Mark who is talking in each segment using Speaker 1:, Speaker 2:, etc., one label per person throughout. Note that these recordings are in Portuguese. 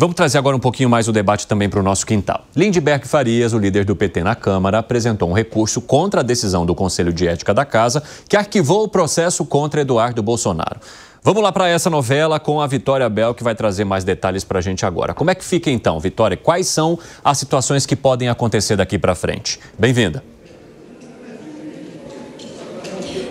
Speaker 1: Vamos trazer agora um pouquinho mais o debate também para o nosso quintal. Lindbergh Farias, o líder do PT na Câmara, apresentou um recurso contra a decisão do Conselho de Ética da Casa, que arquivou o processo contra Eduardo Bolsonaro. Vamos lá para essa novela com a Vitória Bel, que vai trazer mais detalhes para a gente agora. Como é que fica então, Vitória? Quais são as situações que podem acontecer daqui para frente? Bem-vinda.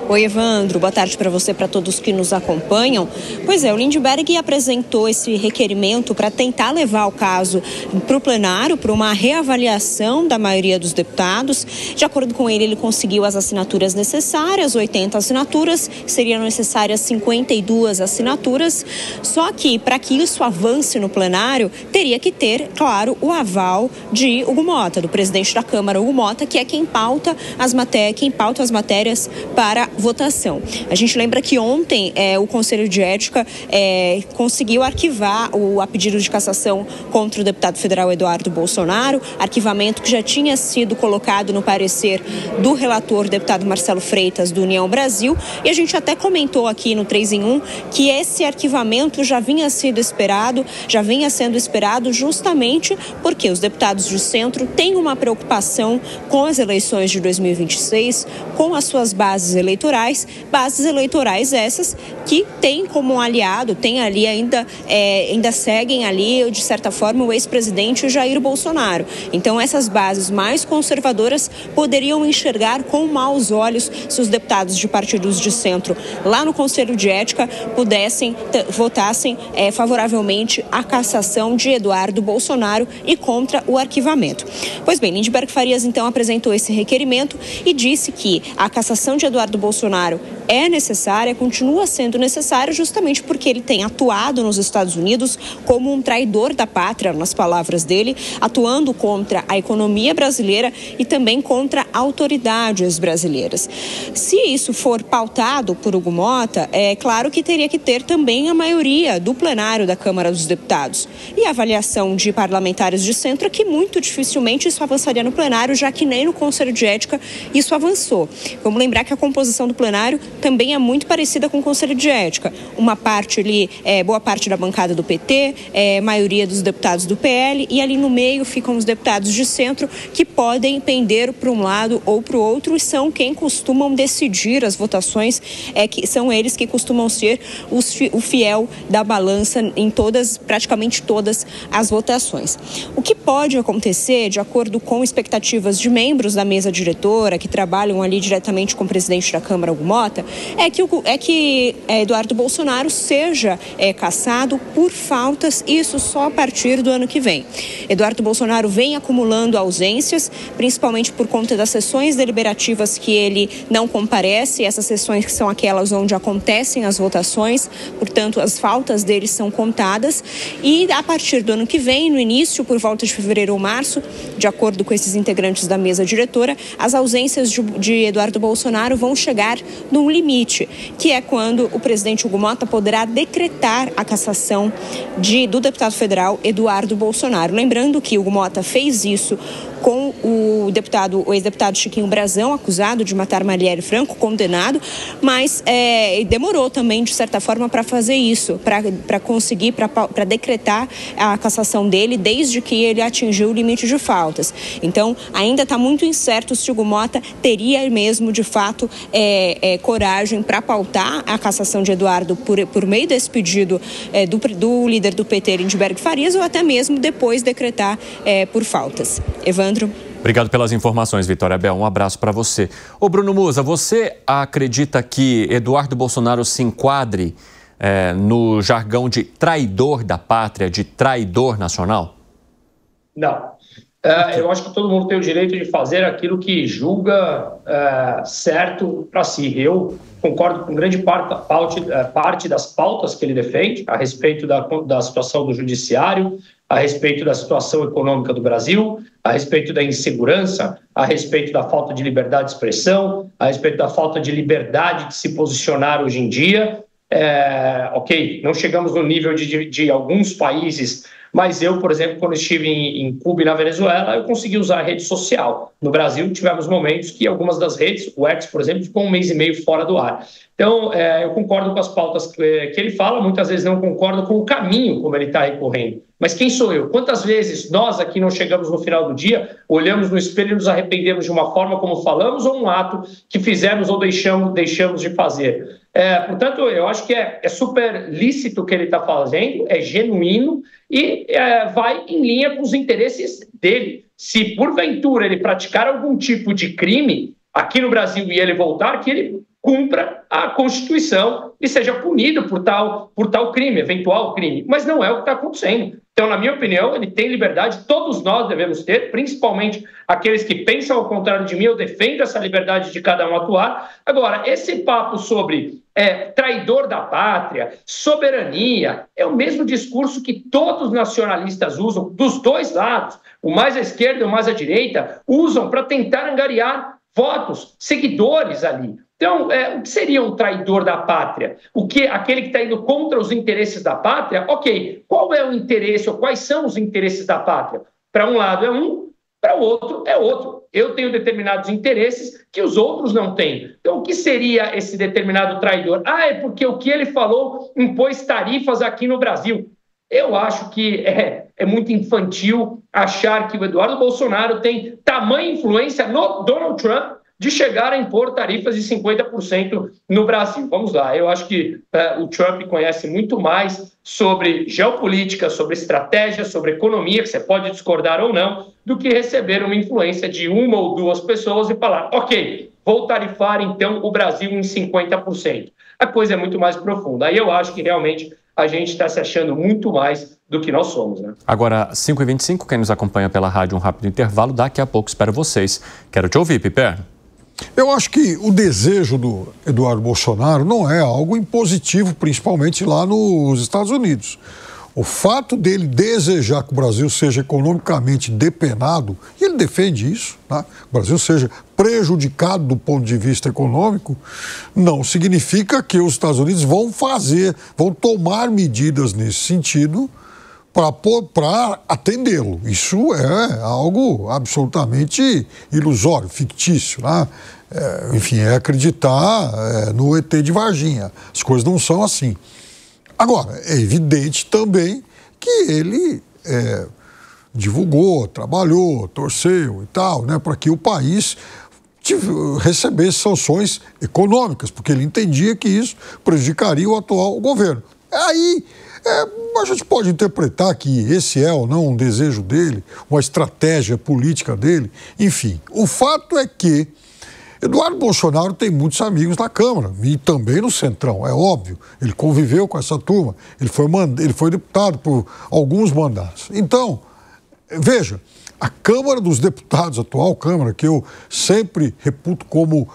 Speaker 2: Oi, Evandro. Boa tarde para você, para todos que nos acompanham. Pois é, o Lindbergh apresentou esse requerimento para tentar levar o caso para o plenário, para uma reavaliação da maioria dos deputados. De acordo com ele conseguiu as assinaturas necessárias, 80 assinaturas, seriam necessárias 52 assinaturas. Só que, para que isso avance no plenário, teria que ter, claro, o aval de Hugo Motta, do presidente da Câmara, Hugo Motta, que é quem pauta as matérias para votação. A gente lembra que ontem o Conselho de Ética conseguiu arquivar a pedido de cassação contra o deputado federal Eduardo Bolsonaro, arquivamento que já tinha sido colocado no parecer do relator, deputado Marcelo Freitas, do União Brasil, e a gente até comentou aqui no 3 em 1 que esse arquivamento já vinha sendo esperado justamente porque os deputados de centro têm uma preocupação com as eleições de 2026, com as suas bases eleitorais essas que têm como aliado, ainda seguem ali, de certa forma, o ex-presidente Jair Bolsonaro. Então, essas bases mais conservadoras poderiam enxergar com maus olhos se os deputados de partidos de centro lá no Conselho de Ética votassem favoravelmente a cassação de Eduardo Bolsonaro e contra o arquivamento. Pois bem, Lindbergh Farias então apresentou esse requerimento e disse que a cassação de Eduardo Bolsonaro é necessária, continua sendo necessária justamente porque ele tem atuado nos Estados Unidos como um traidor da pátria, nas palavras dele, atuando contra a economia brasileira e também contra autoridades brasileiras. Se isso for pautado por Hugo Motta, é claro que teria que ter também a maioria do plenário da Câmara dos Deputados. E a avaliação de parlamentares de centro é que muito dificilmente isso avançaria no plenário, já que nem no Conselho de Ética isso avançou. Vamos lembrar que a composição do plenário também é muito parecida com o Conselho de Ética. Uma parte ali, boa parte da bancada do PT, maioria dos deputados do PL, e ali no meio ficam os deputados de centro que podem pender para um lado ou para o outro e são quem costumam decidir as votações, que são eles que costumam ser o fiel da balança em praticamente todas as votações. O que pode acontecer, de acordo com expectativas de membros da mesa diretora que trabalham ali diretamente com o presidente da Câmara, Hugo Motta, é que Eduardo Bolsonaro seja cassado por faltas, isso só a partir do ano que vem. Eduardo Bolsonaro vem acumulando ausências, principalmente por conta das sessões deliberativas que ele não comparece, essas sessões que são aquelas onde acontecem as votações, portanto as faltas dele são contadas, e a partir do ano que vem, no início, por volta de fevereiro ou março, de acordo com esses integrantes da mesa diretora, as ausências de Eduardo Bolsonaro vão chegar num limite, que é quando o presidente Hugo Motta poderá decretar a cassação do deputado federal Eduardo Bolsonaro. Lembrando que Hugo Motta fez isso com o ex-deputado Chiquinho Brazão, acusado de matar Marielle Franco, condenado, mas demorou também, de certa forma, para fazer isso, para decretar a cassação dele, desde que ele atingiu o limite de faltas. Então, ainda está muito incerto se Hugo Motta teria mesmo, de fato, coragem para pautar a cassação de Eduardo por meio desse pedido do líder do PT, Lindbergh Farias, ou até mesmo depois decretar por faltas. Evandro.
Speaker 1: Obrigado pelas informações, Vitória Bel. Um abraço para você. Ô Bruno Musa, você acredita que Eduardo Bolsonaro se enquadre no jargão de traidor da pátria, de traidor nacional?
Speaker 3: Não. Eu acho que todo mundo tem o direito de fazer aquilo que julga certo para si. Eu concordo com grande parte das pautas que ele defende a respeito da situação do judiciário, a respeito da situação econômica do Brasil, a respeito da insegurança, a respeito da falta de liberdade de expressão, a respeito da falta de liberdade de se posicionar hoje em dia. ok, não chegamos no nível de alguns países, mas eu, por exemplo, quando estive em Cuba e na Venezuela, eu consegui usar a rede social. No Brasil, tivemos momentos que algumas das redes, o X, por exemplo, ficou 1 mês e meio fora do ar. Então, eu concordo com as pautas que ele fala, muitas vezes não concordo com o caminho como ele está recorrendo. Mas quem sou eu? Quantas vezes nós aqui não chegamos no final do dia, olhamos no espelho e nos arrependemos de uma forma como falamos ou um ato que fizemos ou deixamos de fazer? Portanto, eu acho que é super lícito o que ele está fazendo, é genuíno e vai em linha com os interesses dele. Se, porventura, ele praticar algum tipo de crime aqui no Brasil e ele voltar, que ele cumpra a Constituição e seja punido por tal crime, eventual crime. Mas não é o que está acontecendo. Então, na minha opinião, ele tem liberdade, todos nós devemos ter, principalmente aqueles que pensam ao contrário de mim, eu defendo essa liberdade de cada um atuar. Agora, esse papo sobre traidor da pátria, soberania, é o mesmo discurso que todos os nacionalistas usam, dos dois lados, o mais à esquerda e o mais à direita, usam para tentar angariar votos, seguidores ali. Então, o que seria um traidor da pátria? Aquele que está indo contra os interesses da pátria? Ok, qual é o interesse ou quais são os interesses da pátria? Para um lado é um, para o outro é outro. Eu tenho determinados interesses que os outros não têm. Então, o que seria esse determinado traidor? É porque o que ele falou impôs tarifas aqui no Brasil. Eu acho que é muito infantil achar que o Eduardo Bolsonaro tem tamanha influência no Donald Trump de chegar a impor tarifas de 50% no Brasil. Vamos lá, eu acho que o Trump conhece muito mais sobre geopolítica, sobre estratégia, sobre economia, que você pode discordar ou não, do que receber uma influência de uma ou duas pessoas e falar, ok, vou tarifar então o Brasil em 50%. A coisa é muito mais profunda. Aí eu acho que realmente a gente está se achando muito mais do que nós somos, né?
Speaker 1: Agora, 5h25, quem nos acompanha pela rádio, um rápido intervalo, daqui a pouco espero vocês. Quero te ouvir, Piper.
Speaker 4: Eu acho que o desejo do Eduardo Bolsonaro não é algo impositivo, principalmente lá nos Estados Unidos. O fato dele desejar que o Brasil seja economicamente depenado, e ele defende isso, né? O Brasil seja prejudicado do ponto de vista econômico, não significa que os Estados Unidos vão tomar medidas nesse sentido para atendê-lo. Isso é algo absolutamente ilusório, fictício, né? Enfim, é acreditar no ET de Varginha. As coisas não são assim. Agora, é evidente também que ele divulgou, trabalhou, torceu e tal, né, para que o país recebesse sanções econômicas, porque ele entendia que isso prejudicaria o atual governo. Aí a gente pode interpretar que esse é ou não um desejo dele, uma estratégia política dele, enfim. O fato é que Eduardo Bolsonaro tem muitos amigos na Câmara e também no Centrão, é óbvio. Ele conviveu com essa turma, ele foi deputado por alguns mandatos. Então, veja, a Câmara dos Deputados, a atual Câmara, que eu sempre reputo como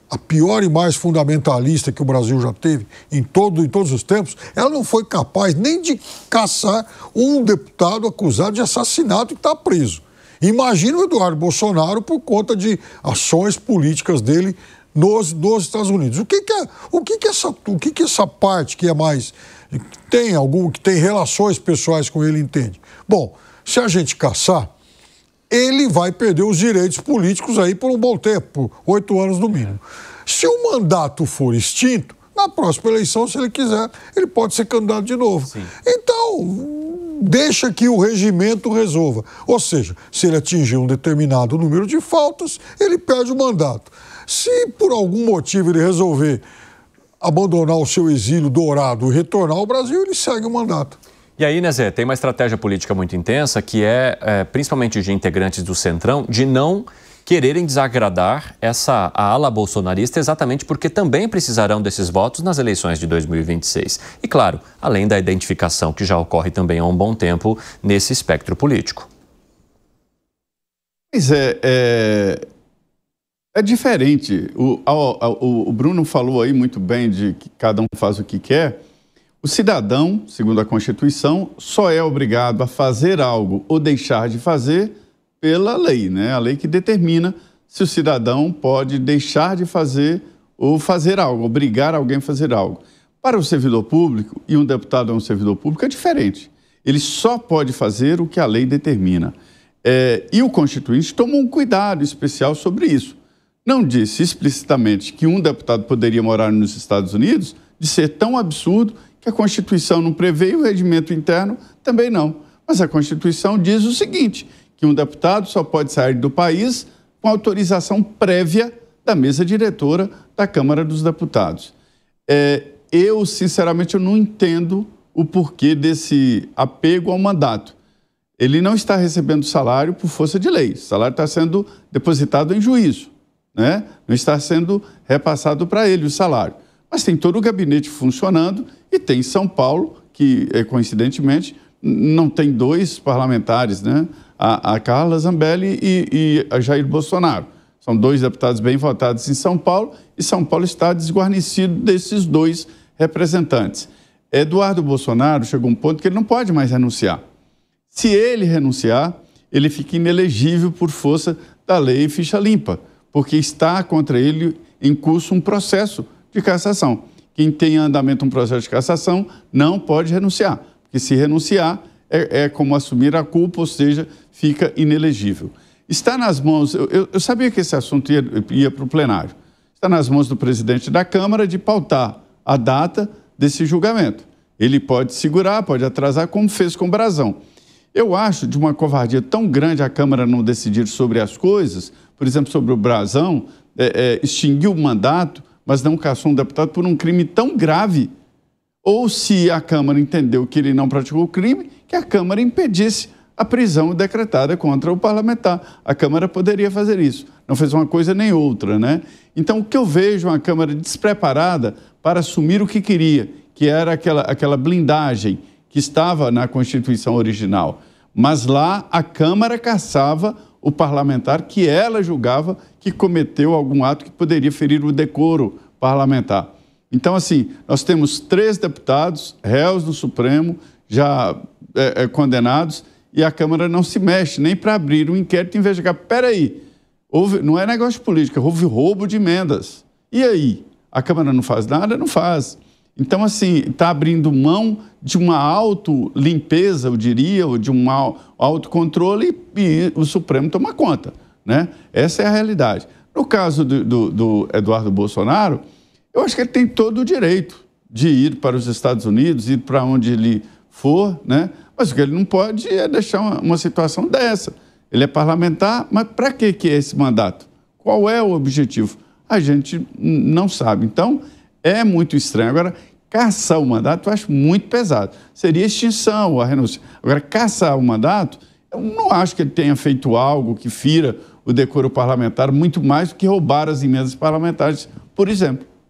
Speaker 4: a pior e mais fundamentalista que o Brasil já teve em todos os tempos, ela não foi capaz nem de caçar um deputado acusado de assassinato e está preso. Imagina o Eduardo Bolsonaro por conta de ações políticas dele nos Estados Unidos. O que essa parte que é mais que tem relações pessoais com ele entende? Bom, se a gente caçar, ele vai perder os direitos políticos aí por um bom tempo, por 8 anos no mínimo. Se o mandato for extinto, na próxima eleição, se ele quiser, ele pode ser candidato de novo. Sim. Então, deixa que o regimento resolva. Ou seja, se ele atingir um determinado número de faltas, ele perde o mandato. Se por algum motivo ele resolver abandonar o seu exílio dourado e retornar ao Brasil, ele segue o mandato.
Speaker 1: E aí, né, Zé, tem uma estratégia política muito intensa que principalmente de integrantes do Centrão, de não quererem desagradar a ala bolsonarista exatamente porque também precisarão desses votos nas eleições de 2026. E, claro, além da identificação que já ocorre também há um bom tempo nesse espectro político.
Speaker 5: Pois é diferente. O Bruno falou aí muito bem de que cada um faz o que quer. O cidadão, segundo a Constituição, só é obrigado a fazer algo ou deixar de fazer pela lei, né? A lei que determina se o cidadão pode deixar de fazer ou fazer algo, obrigar alguém a fazer algo. Para o servidor público, e um deputado é um servidor público, é diferente. Ele só pode fazer o que a lei determina. E o Constituinte tomou um cuidado especial sobre isso. Não disse explicitamente que um deputado poderia morar nos Estados Unidos, de ser tão absurdo que a Constituição não prevê e o regimento interno também não. Mas a Constituição diz o seguinte, que um deputado só pode sair do país com autorização prévia da mesa diretora da Câmara dos Deputados. Eu, sinceramente, eu não entendo o porquê desse apego ao mandato. Ele não está recebendo salário por força de lei. O salário está sendo depositado em juízo, né? Não está sendo repassado para ele o salário. Mas tem todo o gabinete funcionando e tem em São Paulo, que, coincidentemente, não tem dois parlamentares, né? A Carla Zambelli e a Jair Bolsonaro. São dois deputados bem votados em São Paulo e São Paulo está desguarnecido desses dois representantes. Eduardo Bolsonaro chegou a um ponto que ele não pode mais renunciar. Se ele renunciar, ele fica inelegível por força da lei ficha limpa, porque está contra ele em curso um processo de cassação. Quem tem em andamento um processo de cassação não pode renunciar, porque se renunciar é como assumir a culpa, ou seja, fica inelegível. Está nas mãos, eu sabia que esse assunto ia para o plenário, está nas mãos do presidente da Câmara de pautar a data desse julgamento. Ele pode segurar, pode atrasar, como fez com o Brazão. Eu acho de uma covardia tão grande a Câmara não decidir sobre as coisas, por exemplo, sobre o Brazão, extinguiu o mandato, mas não cassou um deputado por um crime tão grave. Ou se a Câmara entendeu que ele não praticou o crime, que a Câmara impedisse a prisão decretada contra o parlamentar. A Câmara poderia fazer isso. Não fez uma coisa nem outra, né? Então, o que eu vejo é uma Câmara despreparada para assumir o que queria, que era aquela blindagem que estava na Constituição original. Mas lá a Câmara cassava o parlamentar que ela julgava que cometeu algum ato que poderia ferir o decoro parlamentar. Então, assim, nós temos 3 deputados, réus do Supremo, já condenados, e a Câmara não se mexe nem para abrir um inquérito e investigar. Peraí, não é negócio de política, houve roubo de emendas. E aí? A Câmara não faz nada? Não faz. Então, assim, está abrindo mão de uma autolimpeza, eu diria, ou de um autocontrole e o Supremo toma conta, né? Essa é a realidade. No caso do Eduardo Bolsonaro, eu acho que ele tem todo o direito de ir para os Estados Unidos, ir para onde ele for, né? Mas o que ele não pode é deixar uma situação dessa. Ele é parlamentar, mas para que é esse mandato? Qual é o objetivo? A gente não sabe. Então, é muito estranho. Agora, caçar o mandato eu acho muito pesado. Seria extinção ou a renúncia. Agora, caçar o mandato, eu não acho que ele tenha feito algo que fira o decoro parlamentar, muito mais do que roubar as emendas parlamentares, por exemplo.